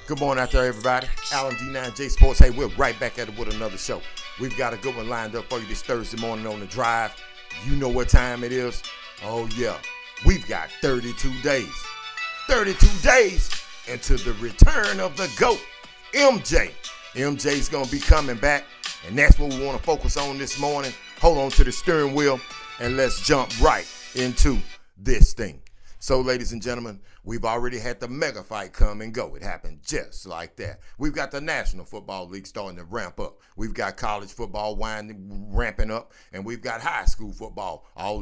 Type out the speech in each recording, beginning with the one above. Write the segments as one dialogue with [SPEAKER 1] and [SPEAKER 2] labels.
[SPEAKER 1] Good morning out there, everybody. Alan D9J Sports. Hey, we're right back at it with another show. We've got a good one lined up for you this Thursday morning on the drive. You know what time it is? Oh, yeah. We've got 32 days. 32 days into the return of the GOAT, MJ. MJ's going to be coming back, and that's what we want to focus on this morning. Hold on to the steering wheel, and let's jump right into this thing. So, ladies and gentlemen, we've already had the mega fight come and go. It happened just like that. We've got the National Football League starting to ramp up. We've got college football ramping up, and we've got high school football. All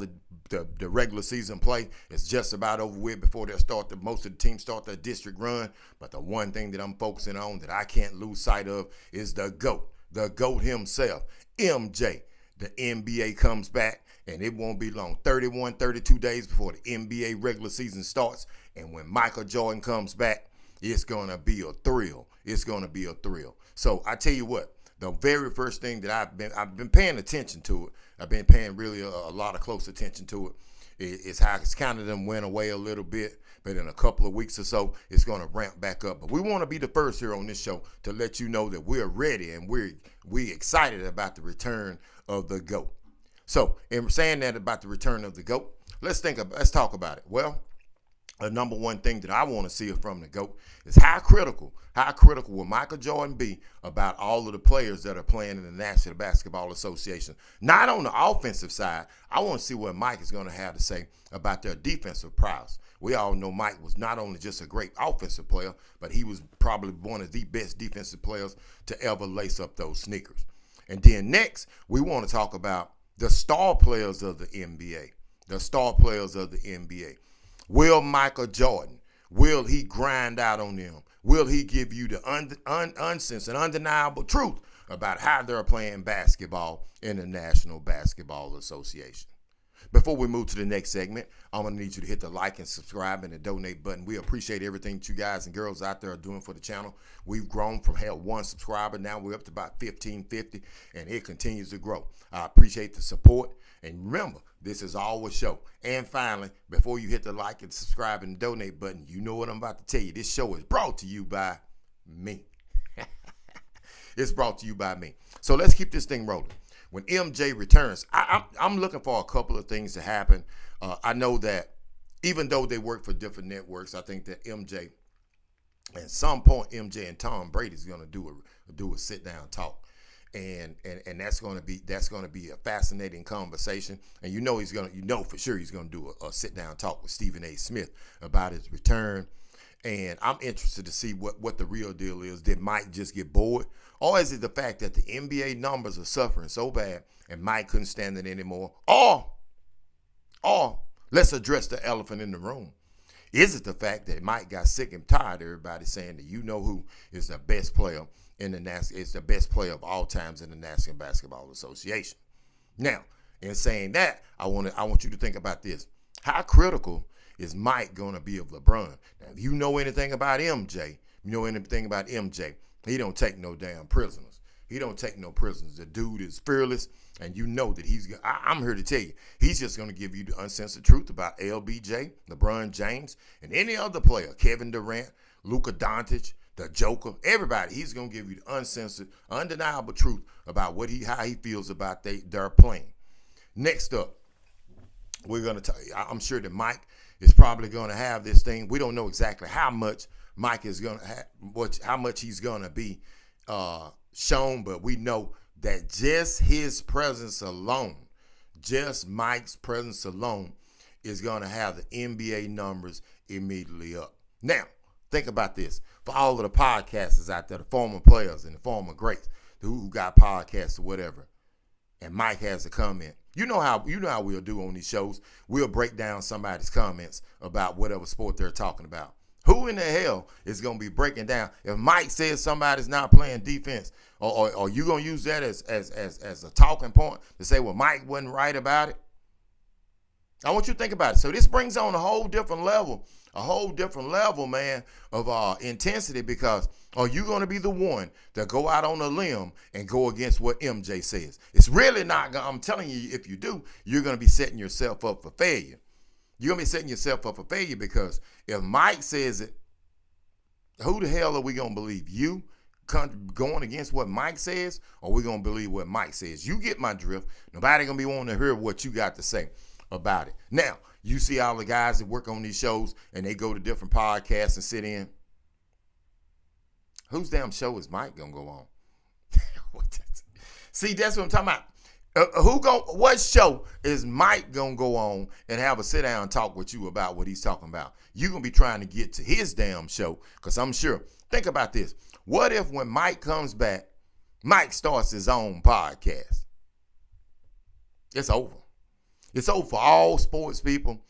[SPEAKER 1] the regular season play is just about over with before they start. Most of the teams start their district run. But the one thing that I'm focusing on that I can't lose sight of is the GOAT himself, MJ. The NBA comes back. And it won't be long, 31, 32 days before the NBA regular season starts. And when Micheal Jordan comes back, it's going to be a thrill. It's going to be a thrill. So I tell you what, the very first thing that I've been paying attention to it, I've been paying really a lot of close attention to it, is how it's kind of them went away a little bit. But in a couple of weeks or so, it's going to ramp back up. But we want to be the first here on this show to let you know that we're ready and we're excited about the return of the GOAT. So, in saying that about the return of the GOAT, let's talk about it. Well, the number one thing that I want to see from the GOAT is how critical will Micheal Jordan be about all of the players that are playing in the National Basketball Association. Not on the offensive side. I want to see what Mike is going to have to say about their defensive prowess. We all know Mike was not only just a great offensive player, but he was probably one of the best defensive players to ever lace up those sneakers. And then next, we want to talk about the star players of the NBA. The star players of the NBA. Will Micheal Jordan, will he grind out on them? Will he give you the uncensored, undeniable truth about how they're playing basketball in the National Basketball Association? Before we move to the next segment, I'm going to need you to hit the like and subscribe and the donate button. We appreciate everything that you guys and girls out there are doing for the channel. We've grown from one subscriber. Now we're up to about 1,550, and it continues to grow. I appreciate the support. And remember, this is our show. And finally, before you hit the like and subscribe and donate button, you know what I'm about to tell you. This show is brought to you by me. It's brought to you by me. So let's keep this thing rolling. When MJ returns, I'm looking for a couple of things to happen. I know that even though they work for different networks, I think that MJ, at some point, MJ and Tom Brady is going to do a sit down talk, and that's going to be a fascinating conversation. And for sure he's going to do a sit down talk with Stephen A. Smith about his return. And I'm interested to see what the real deal is. Did Mike just get bored? Or is it the fact that the NBA numbers are suffering so bad and Mike couldn't stand it anymore? Or let's address the elephant in the room. Is it the fact that Mike got sick and tired of everybody saying that who is the best player is the best player of all times in the National Basketball Association? Now, in saying that, I want you to think about this. How critical is Mike going to be of LeBron? Now, if you know anything about MJ, he don't take no damn prisoners. He don't take no prisoners. The dude is fearless, and you know that I'm here to tell you, he's just going to give you the uncensored truth about LBJ, LeBron James, and any other player, Kevin Durant, Luka Doncic, the Joker, everybody. He's going to give you the uncensored, undeniable truth about how he feels about their playing. Next up, we're going to tell you, I'm sure that Mike is probably going to have this thing. We don't know exactly how much Mike is going to have, how much he's going to be shown, but we know that just his presence alone, just Mike's presence alone, is going to have the NBA numbers immediately up. Now, think about this. For all of the podcasters out there, the former players and the former greats who got podcasts or whatever, and Mike has a comment. You know how we'll do on these shows. We'll break down somebody's comments about whatever sport they're talking about. Who in the hell is going to be breaking down if Mike says somebody's not playing defense, or you going to use that as a talking point to say, well, Mike wasn't right about it? I want you to think about it. So this brings on a whole different level, man, of intensity, because are you going to be the one that go out on a limb and go against what MJ says? It's really not. I'm telling you, if you do, you're going to be setting yourself up for failure. You're going to be setting yourself up for failure, because if Mike says it, Who the hell are we going to believe? You going against what Mike says, or we going to believe what Mike says? You get my drift. Nobody going to be wanting to hear what you got to say about it. Now, you see all the guys that work on these shows and they go to different podcasts and sit in. Whose damn show is Mike going to go on? See, that's what I'm talking about. What show is Mike gonna go on and have a sit down and talk with you about what he's talking about? You gonna be trying to get to his damn show, because I'm sure. Think about this. What if when Mike comes back, Mike starts his own podcast? It's over. It's over for all sports people.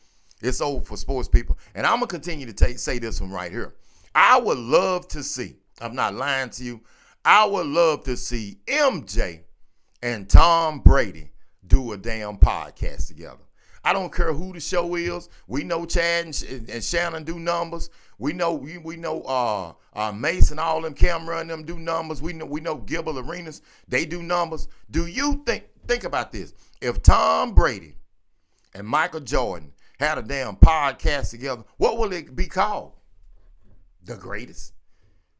[SPEAKER 1] It's over for sports people. And I'm gonna continue to say this one right here. I would love to see, I'm not lying to you, I would love to see MJ and Tom Brady do a damn podcast together. I don't care who the show is. We know Chad and Shannon do numbers. We know Mason, all them Cameron and them do numbers. We know Gibble Arenas, they do numbers. Do you think about this? If Tom Brady and Michael Jordan had a damn podcast together, what will it be called? The Greatest?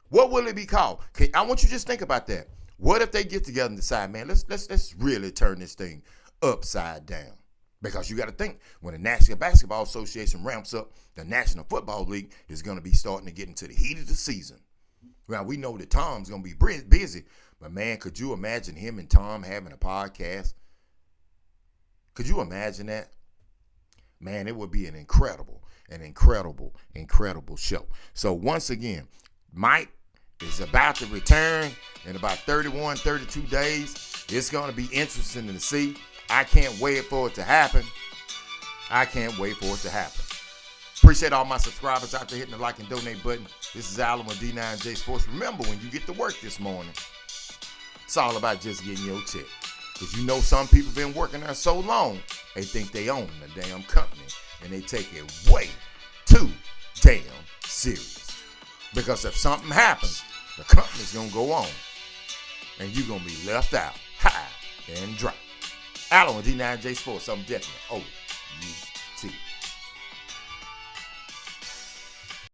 [SPEAKER 1] What will it be called? I want you to just think about that. What if they get together and decide, man, let's really turn this thing upside down? Because you got to think, when the National Basketball Association ramps up, the National Football League is going to be starting to get into the heat of the season. Now, we know that Tom's going to be busy, but man, could you imagine him and Tom having a podcast? Could you imagine that? Man, it would be an incredible show. So once again, Mike is about to return in about 31, 32 days. It's going to be interesting to see. I can't wait for it to happen. Appreciate all my subscribers out there hitting the like and donate button. This is Alan with D9J Sports. Remember, when you get to work this morning, it's all about just getting your check. Because you know some people been working there so long, they think they own the damn company. And they take it way too damn serious. Because if something happens, the company's going to go on. And you're going to be left out high and dry. Alan with D9J Sports, I'm definitely over.